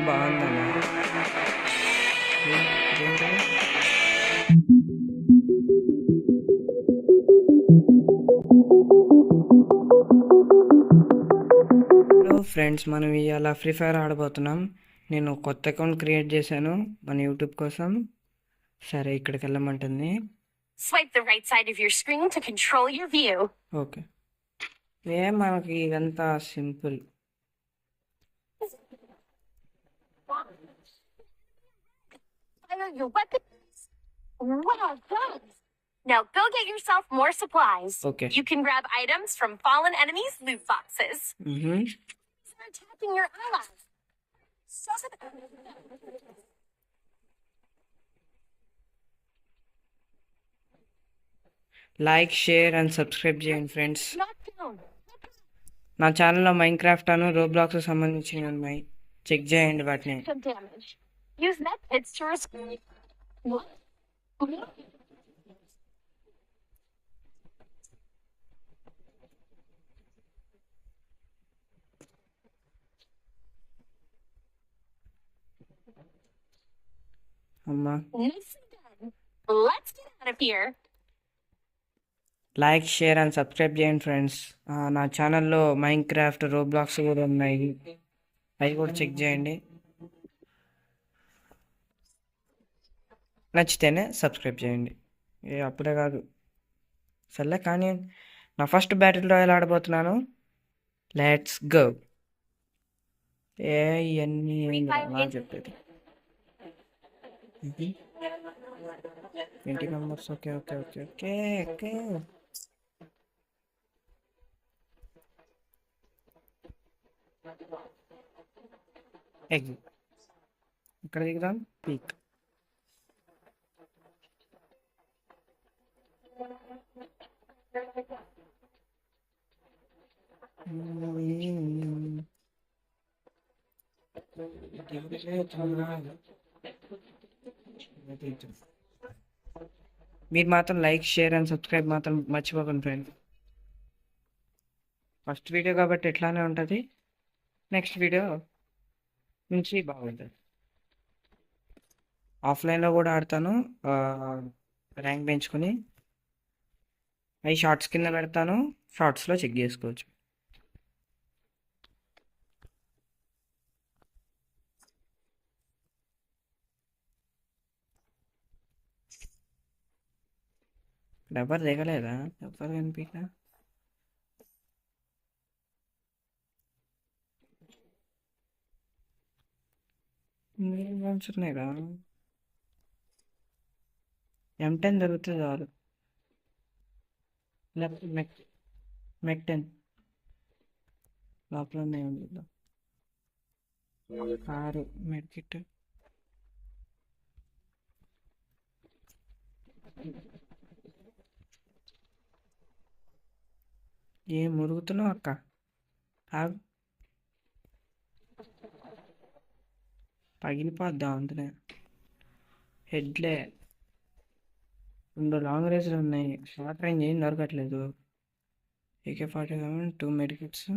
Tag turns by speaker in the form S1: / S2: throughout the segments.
S1: బాగుందమ్మా. ఇదేంటిది? Hello friends, మనం ఇవాళ ఫ్రీ ఫైర్ ఆడబోతున్నాం. నేను కొత్త అకౌంట్ క్రియేట్ చేశాను మన యూట్యూబ్ కోసం. సరే, ఇక్కడికి వెళ్ళమంటుంది.
S2: Swipe the right side of your screen to control your view.
S1: Okay, మనకి ఇదంతా simple.
S2: Fire your weapons. Well done. Now go get yourself more supplies.
S1: Okay.
S2: You can grab items from fallen enemies' loot boxes. Start attacking your allies.
S1: Like, share and subscribe చేయండి friends.
S2: Knock down.
S1: నా ఛానల్లో Minecraft Roblox సంబంధించినవి ఉన్నాయి, check చేయండి వాటిని.
S2: Some damage. Use methods to restore. What?
S1: అమ్మా,
S2: Nicely done. Let's get out of here.
S1: Like, share and subscribe చేయండి friends. నా ఛానల్లో మైన్క్రాఫ్ట్, రోబ్లాక్స్ కూడా ఉన్నాయి, అవి కూడా చెక్ చేయండి. నచ్చితేనే సబ్స్క్రైబ్ చేయండి, అప్పుడే కాదు. సర్లే కానీ నా ఫస్ట్ బ్యాటిల్ రాయల్ ఆడబోతున్నాను. Let's go. ఇవన్నీ అలా చెప్పేది 20 members. Okay okay okay okay okay. ఇక్కడ దిగుదాం. పీక్. మీరు మాత్రం లైక్, షేర్ అండ్ సబ్స్క్రైబ్ మాత్రం మర్చిపోకండి ఫ్రెండ్స్. ఫస్ట్ వీడియో కాబట్టి ఎట్లానే ఉంటుంది, నెక్స్ట్ వీడియో నుంచి బాగుంటుంది. ఆఫ్లైన్లో కూడా ఆడతాను, ర్యాంక్ పెంచుకొని. అవి షార్ట్స్ కింద పెడతాను, షార్ట్స్లో చెక్ చేసుకోవచ్చు. ఎవరు దిగలేదా? ఎవరు కనిపించా? ఉన్నాయిరా. M10 దొరుకుతుంది చాలు. లేకపోతే మెక్ 10 లోపల ఉన్నాయి. 6 మెడ్ కిట్. ఏం మురుగుతున్నావు అక్క? ఆగు, పగిలిపోద్దాం అందునే. హెడ్లే 2 లాంగ్ రేంజ్లు ఉన్నాయి, షార్ట్ రేంజ్ ఏం దొరకట్లేదు. AK-47, 2 మెడికిట్స్,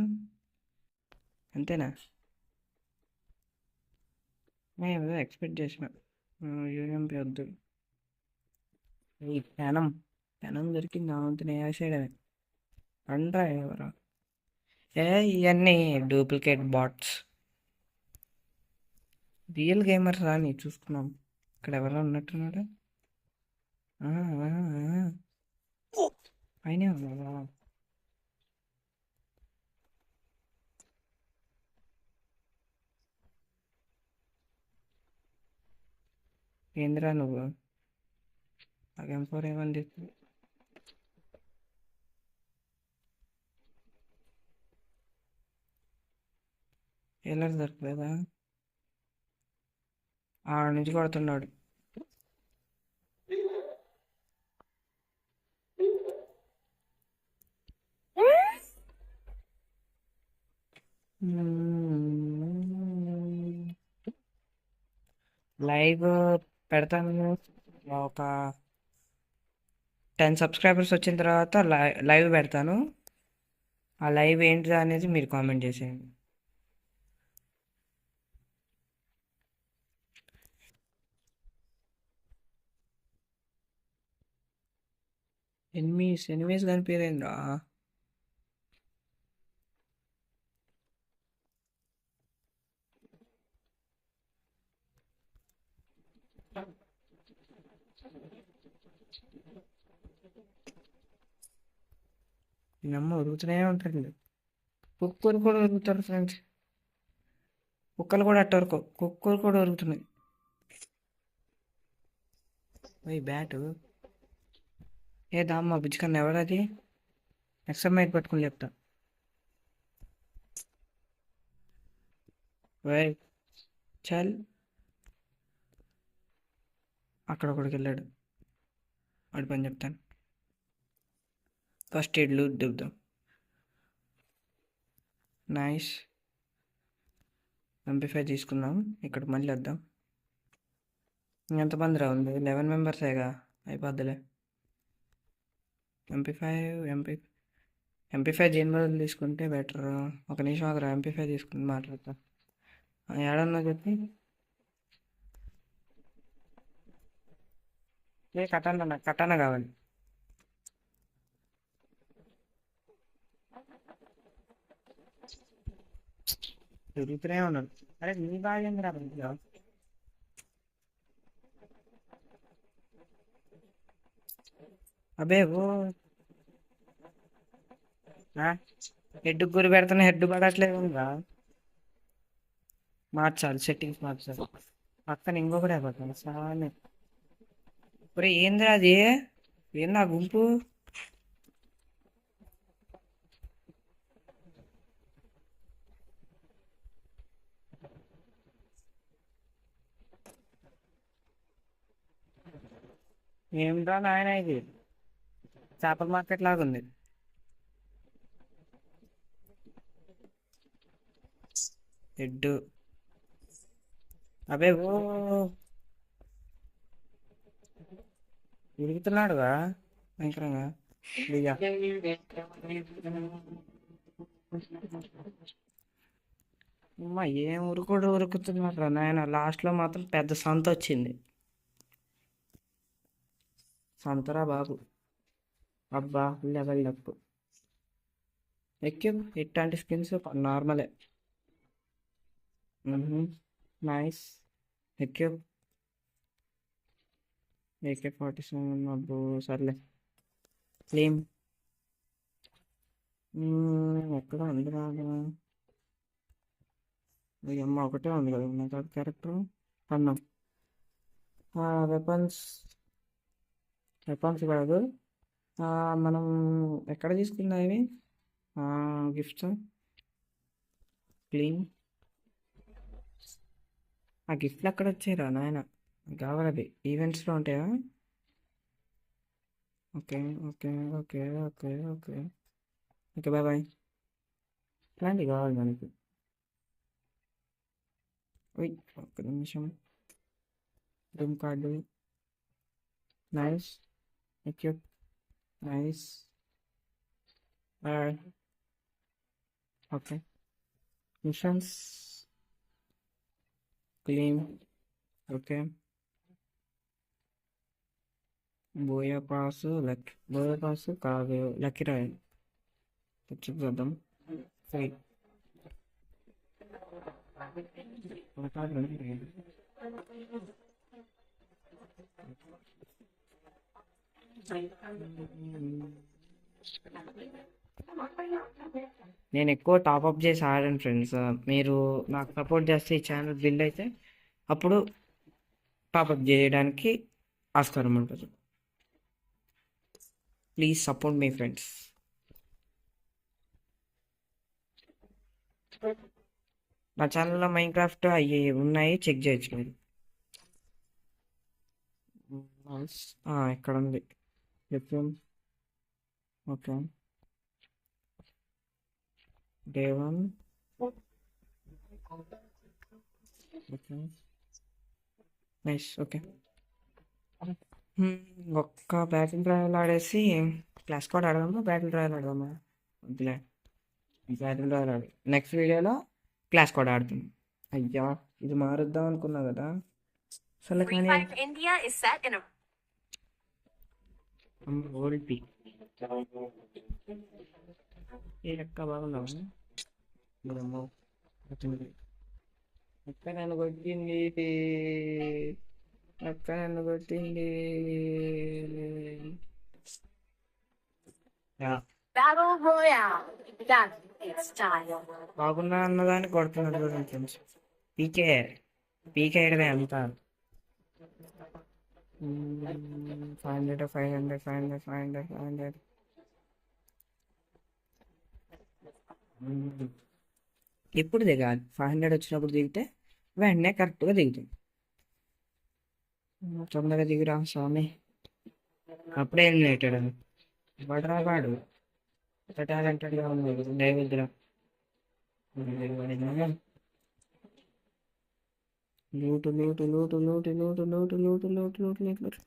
S1: అంతేనా? ఏదో ఎక్స్పెక్ట్ చేసిన. UMP వద్దు. ఈ పెనం దొరికింది, అంతనే వేసేయడమే. అండ్రా ఎవరా? ఇవన్నీ డూప్లికేట్ బాట్స్. రియల్ గేమర్స్ రాని చూసుకున్నాం. ఇక్కడ ఎవరో ఉన్నట్టున్నాడు. పైన ఏంద్రా నువ్వు? M4 ఏమని చెప్పి ఎలా దొరకలేదా? ఆడ నుంచి కొడుతున్నాడు. లైవ్ పెడతాను. ఒక 10 సబ్స్క్రైబర్స్ వచ్చిన తర్వాత లైవ్ పెడతాను. ఆ లైవ్ ఏంటిదా అనేది మీరు కామెంట్ చేసేయండి. ఎనిమిస్ కనిపించలేదురా. నమ్మ ఉరుగుతూనే ఉంటారు. కుక్కలు కూడా ఉరుగుతారు ఫ్రెండ్స్. కుక్కలు కూడా అట్టవరకు కుక్కలు కూడా ఉరుగుతున్నాయి. బ్యాటు ఏ దామ్మ బుజ్జికన్నా ఎవరది? ఎక్సమైట్ పట్టుకుని చెప్తా. వై చల్, అక్కడ ఒకడికి వెళ్ళాడు. వాడి పని చెప్తాను. ఫస్ట్ ఎయిడ్లు దిగుదాం. నైస్. ఎంపీ5 తీసుకుందాం. ఇక్కడ మళ్ళీ వద్దాం. ఎంతమంది రా ఉంది? 11 మెంబర్సేగా, అయిపోద్దులే. ఎంపీ5 దేని బదులు తీసుకుంటే బెటర్. ఒక నిమిషం అక్కడ ఎంపీ5 తీసుకుని మాట్లాడతా. ఏడన్నా చెప్పి ఏ కటానా కావాలి. తిరుగుతూనే ఉన్నాడు. అరే నీ బాగా ఏందిరా మంచిగా. అబే ఓ హెడ్ గురి పెడుతున్నా, హెడ్ పడట్లేదు రా. మార్చాలి, సెట్టింగ్స్ మార్చాలి. పక్కన ఇంకొకటి అయిపోతుంది సార్. ఒరే ఏందిరా అది? ఏందా గుంపు? ఏమిరా నాయన ఇది? చేపల మార్కెట్ లాగా ఉంది. హెడ్ అబే ఓ ఉరుగుతున్నాడుగా భయంకరంగా. దిగా అమ్మా, ఏం ఉరుకుతున్నాడు రా నాయన. లాస్ట్లో మాత్రం పెద్ద సంత వచ్చింది. సంతరా బాబు. అబ్బా లెవెల్ అప్. ఎక్కిం ఇట్లాంటి స్కిన్స్ నార్మలే. నైస్. ఎక్కిం AK-47. అబ్బో సర్లే. క్లీమ్ ఎక్కడ ఉంది రాదు. అమ్మ ఒకటే ఉంది కదా నాకు క్యారెక్టర్. అన్నాం వెపన్స్ కాదు. మనం ఎక్కడ తీసుకుందా ఇవి గిఫ్ట్స్? క్లీన్. ఆ గిఫ్ట్లు ఎక్కడ వచ్చాయిరా నాయన? కావాలి అవి ఈవెంట్స్లో ఉంటాయా? Okay okay okay okay okay okay bye bye. ఇట్లాంటివి కావాలి మనకి. ఒక్క నిమిషం. Room card. Nice. Equip. Nice. Okay. Missions. Clean. Okay. Booyah pass కాదు, లక్కీ రాయల్. చెక్ చేద్దాం. ఫైట్. నేను ఎక్కువ టాప్అప్ చేసి ఆడాను ఫ్రెండ్స్. మీరు నాకు సపోర్ట్ చేస్తే ఈ ఛానల్ బిల్డ్ అయితే అప్పుడు టాప్అప్ చేయడానికి ఆస్కారం ఉంటుంది. Please support me friends. నా ఛానల్లో మైన్క్రాఫ్ట్ అవి ఉన్నాయి, చెక్ చేయొచ్చు మీరు. ఇక్కడ ఉంది. Okay. Day 1. Okay nice. Okay. ఒక్క బ్యాటిల్ రాయల్ ఆడేసి క్లాస్ కూడా ఆడదామా? బ్యాటిల్ రాయల్ ఆడదామా? వద్దులే, బ్యాటిల్ రాయల్ ఆడు. నెక్స్ట్ వీడియోలో క్లాస్ కూడా ఆడుతుంది. అయ్యా ఇది మారుద్దాం అనుకున్నా కదా. అసలు కానీ
S2: Free Fire India is set in a
S1: old peak ఈ లెక్క బాగున్నావా? అమ్మో, వచ్చింది. అక్క నన్ను కొట్టింది. అక్క నన్ను కొట్టింది. Yeah,
S2: Battle Royale. That's its style.
S1: బాగున్నా అన్నదాన్ని కొడుతున్నాడు చూడండి ఫ్రెండ్స్. పీకే పీకే ఇడదే అంతా. 500 500 500 500 500. ఎప్పుడు దిగాలి? 500 వచ్చినప్పుడు దిగితే వెంటనే కరెక్ట్గా దిగుతుంది. తొందరగా దిగురా స్వామి. అప్పుడే ఎలిమినేటెడ్ అని వాడు వాడు ఎంత టాలెంటెడ్గా ఉంది దయవిద్ర. Loot loot loot loot loot loot loot loot loot loot loot.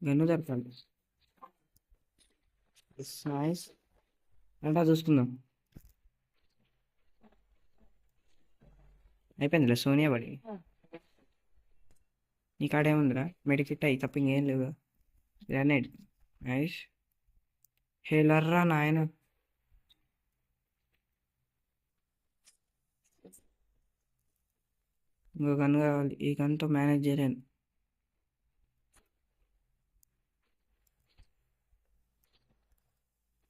S1: Gun జరపాలి. నైస్ అంటా చూసుకుందాం. అయిపోయిందిలే సోనియా పడి. నీ కాడేముందిరా? మెడికిట్ అయ్యి తప్ప ఇంకేం లేవు. గ్రానైడ్ నైస్. హేలర్రా నాయన. ఇంకో గన్ కావాలి. ఈ గన్తో మేనేజ్ చేయలేను.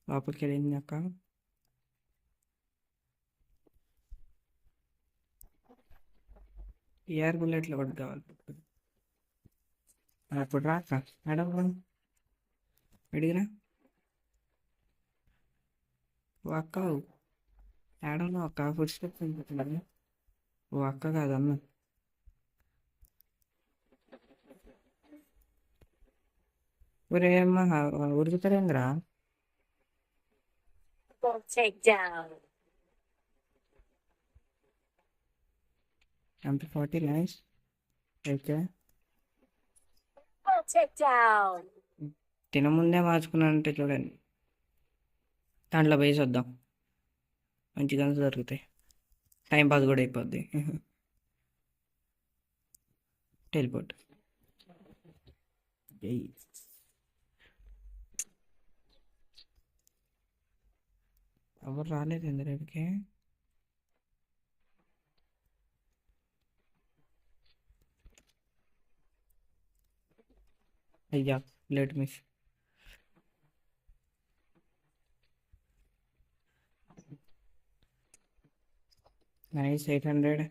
S1: లోపలికి వెళ్ళింది అక్క. ఏఆర్ బుల్లెట్లో ఒకటి కావాలి. అప్పుడు రాక మేడం అడిగినా ఓ అక్క ఏడన్నా అక్క ఫుడ్ స్టెప్ వినిపిస్తున్నాడు. ఓ అక్క కాదన్న. ఒరే అమ్మ ఉరుకుతాడేంద్రా?
S2: Full takedown.
S1: MP40 nice. Okay
S2: Full takedown.
S1: తినముందే మార్చుకున్నానంటే చూడండి. దాంట్లో వేసి వద్దాం, మంచిగా దొరుకుతాయి. టైం పాస్ కూడా అయిపోద్ది. టెలిపోర్ట్. ఎవరు రాలేదు ఎందుకు? అయ్యా లేట్ మిస్. నైస్ 800.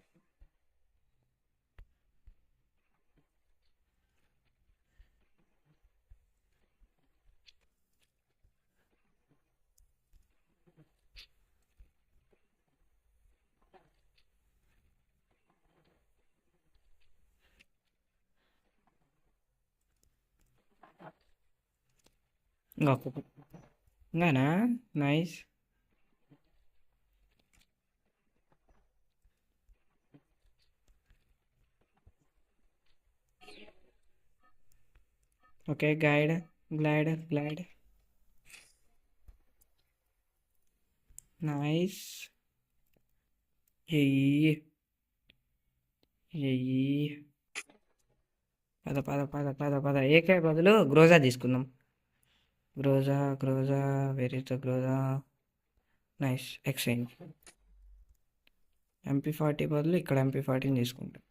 S1: ఇంకొక ఇంకానా? నైస్. Okay glide nice. ఎయ్యి పద పద పద పద పద. ఏకే బదులు గ్రోజా తీసుకుందాం. Groza very the Groza. Nice exchange. MP40 బదులు ఇక్కడ MP40 తీసుకుంటాం.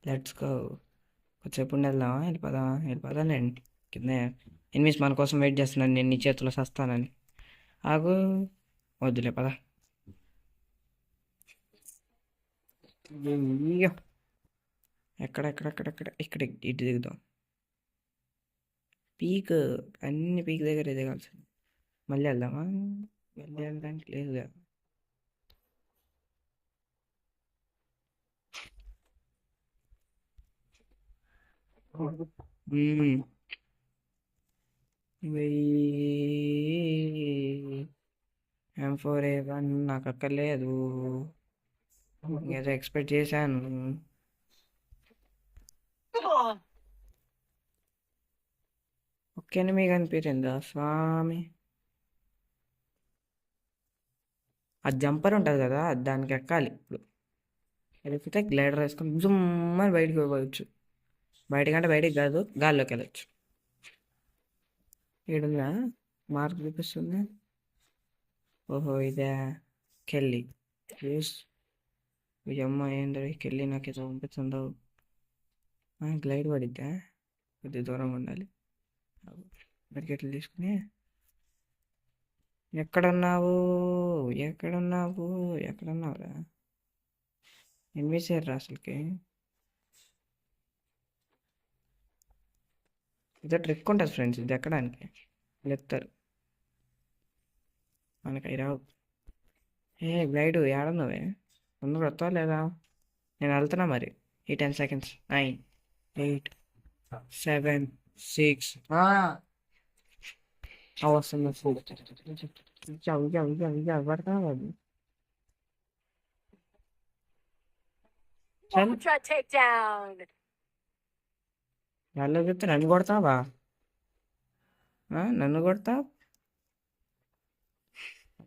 S1: Let's go. కొద్దిసేపు ఉండి వెళ్దామా? వెళ్ళిపోదాంలేండి. కింద ఎనిమిస్ మన కోసం వెయిట్ చేస్తున్నాను. నేను నీ చేతిలో సస్తానని. ఆగు వద్దులే పద. అయ్యో ఎక్కడెక్కడెక్కడెక్కడ ఇక్కడ ఇటు దిగుదాం. పీక్ అన్ని పీక్ దగ్గర దిగాల్సింది. మళ్ళీ వెళ్దామా? మళ్ళీ వెళ్ళడానికి లేదుగా. M4A1 నాకు అక్కర్లేదు. ఏదో ఎక్స్పెక్ట్ చేశాను. ఒక్క ఎనిమిది కనిపించిందా స్వామి? ఆ జంపర్ ఉంటుంది కదా, దానికి ఎక్కాలి ఇప్పుడు. ఎక్కితే గ్లైడర్ వేసుకొని జుమ్మని బయటికి పోవచ్చు. బయటకంటే బయటికి కాదు, గాల్లోకి వెళ్ళచ్చు. ఈడుందా మార్క్ చూపిస్తుంది. ఓహో ఇదే కెళ్ళి యూస్. ఈ అమ్మ ఏంటది కెళ్ళి నాకు ఇది పంపిస్తుందో. గ్లైడ్ పడిద్దా, కొద్ది దూరంగా ఉండాలి. బకెట్లు తీసుకుని ఎక్కడున్నావు ఎక్కడున్నావు ఎక్కడున్నావురా? ఎనిమిసారు అసలుకి. ఇదో ట్రిక్ ఉంటుంది ఫ్రెండ్స్, ఇది ఎక్కడానికి ఎత్తారు మనకి అవి రావు. ఏ గ్లైడ్ ఏడున్నావే? ముందు వస్తావా లేదా? నేను వెళ్తున్నా మరి. ఈ 10 seconds. 9, 8, 7, 6. వస్తుంది పడతావా?
S2: Ultra takedown.
S1: వాళ్ళు చెప్తే నన్ను కొడతావా? నన్ను కొడతా?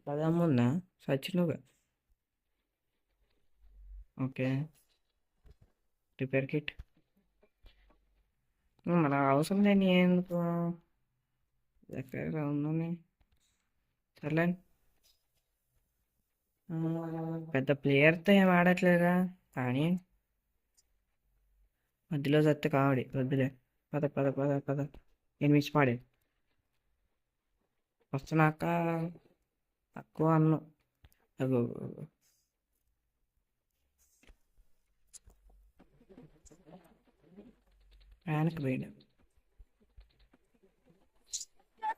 S1: పదమ్ముందా సచ్చినుగా. ఓకే రిపేర్ కిట్ మనకు అవసరం లేని ఎందుకు ఎక్కడ ఉందని. సర్లే పెద్ద ప్లేయర్తో ఏం ఆడట్లేదుగా, కానీ మధ్యలో చస్తే కావడి వద్దులే. పద పద పద పద. ఎనిమిది పాడే వస్తున్నాక తక్కువ అన్ను. అగో వెనక్కి పోయినా.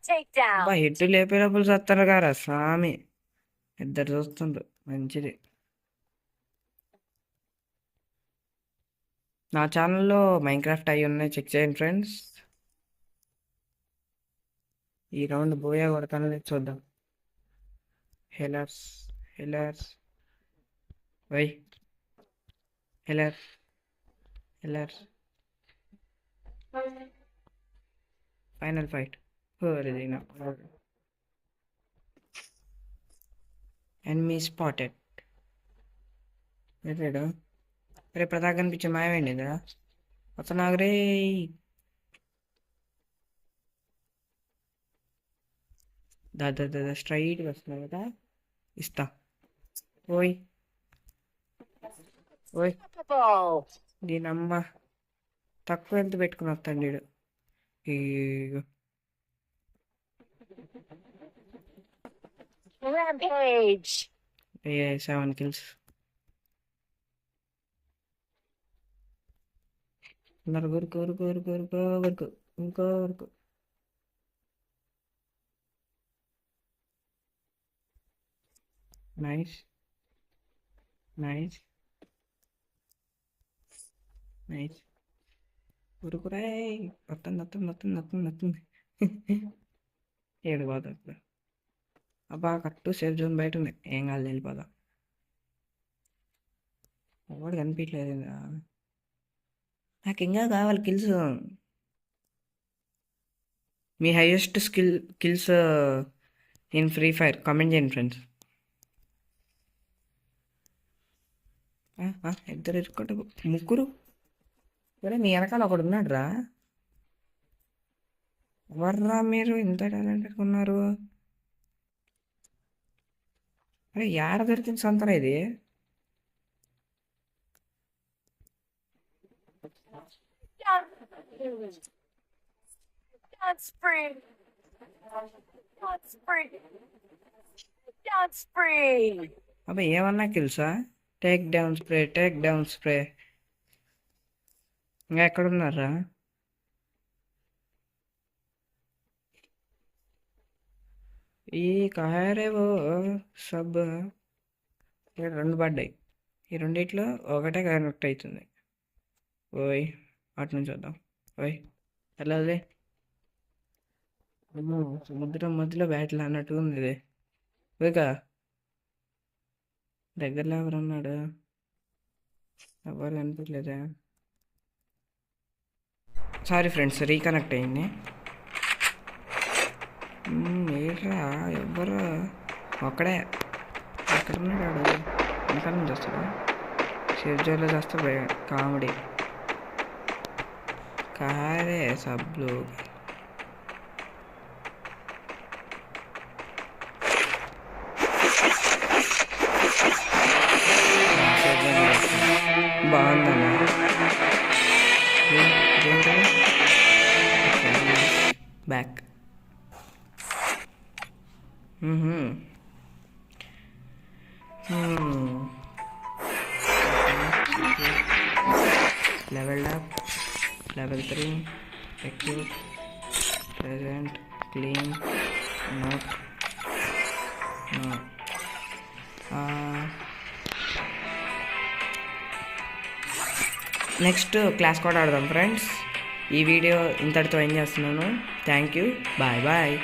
S2: Takedown.
S1: హెడ్ లేపేటప్పుడు చస్తారు గారా స్వామి. ఇద్దరు చూస్తుండ్రు మంచిది. నా ఛానల్లో మైన్క్రాఫ్ట్ అవి ఉన్నాయి, చెక్ చేయండి ఫ్రెండ్స్. ఈ రౌండ్ బోయా కొడతాను చూద్దాం. హెలర్స్ హెలర్స్ వై హెలర్ హెలర్స్ ఫైనల్ ఫైట్. Enemy spotted. వెళ్ళాడు. రేపు ప్రతాప్ కనిపించే మాయమైంది కదా. వస్తున్నాగు రే. దాదా స్ట్రైట్గా వస్తున్నావు కదా, ఇస్తా. ఓయ్ ఓయ్ దీనమ్మ తక్కువ ఎంత పెట్టుకుని వస్తాను వీడు.
S2: Rampage.
S1: 7 kills. వరకు వరకు వరకు వరకు వరకు ఇంకో వరకు. Nice nice nice. ఉరుకురా. వస్తుంది వస్తుంది వస్తుంది వస్తుంది వస్తుంది. ఏడు పోతా ఇప్పుడు. అబ్బా కరెక్ట్ సేఫ్ జోన్ బయట ఉంది. ఏం కాదు వెళ్ళిపోదా. ఎవడు కనిపించలేదు. నాకు ఇంకా కావాలి kills. Me highest kills in free fire comment చేయండి ఫ్రెండ్స్. ఇద్దరు ఇరుక్కుంట ముగ్గురు. సరే మీ వెనకాల ఒకడు ఉన్నాడు రా. ఎవర్రా మీరు ఇంత టాలెంటెడ్ ఉన్నారు? అరే ఏడ దొరికింది సొంతరా ఇది?
S2: Down spree. Down spree. Down spree.
S1: అబ్బా ఏమన్నా కిల్సా? Take down spree, take down spree. ఇంకా ఎక్కడున్నారా? ఈ కహారేవో సబ్ 2 పడ్డాయి. ఈ రెండిట్లో ఒకటే కనెక్ట్ అవుతుంది. ఓయ్ అటు నుంచి వద్దాం. ఓయ్ వెళ్ళాలి. సముద్రం మధ్యలో బ్యాటిల్ అన్నట్టు ఉంది ఇది. ఓకే దగ్గరలో ఎవరు ఉన్నాడు? ఎవరు అనిపించలేదా? సారీ ఫ్రెండ్స్, రీకనెక్ట్ అయింది. ఏట్రా ఎవ్వరు? ఒక్కడే ఎక్కడ ఉన్నాడు? వెనకాల నుంచి వస్తాడా? సేఫ్ జోన్లో వస్తే కామెడీ కారే సబ్లు బాగుందమ్మా back leveled up, level 3, equip, present, clean, not, no. Next class కూడా ఆడదాం ఫ్రెండ్స్. ఈ వీడియో ఇంతటితో ఎండ్ చేస్తున్నాను. Thank you, bye bye.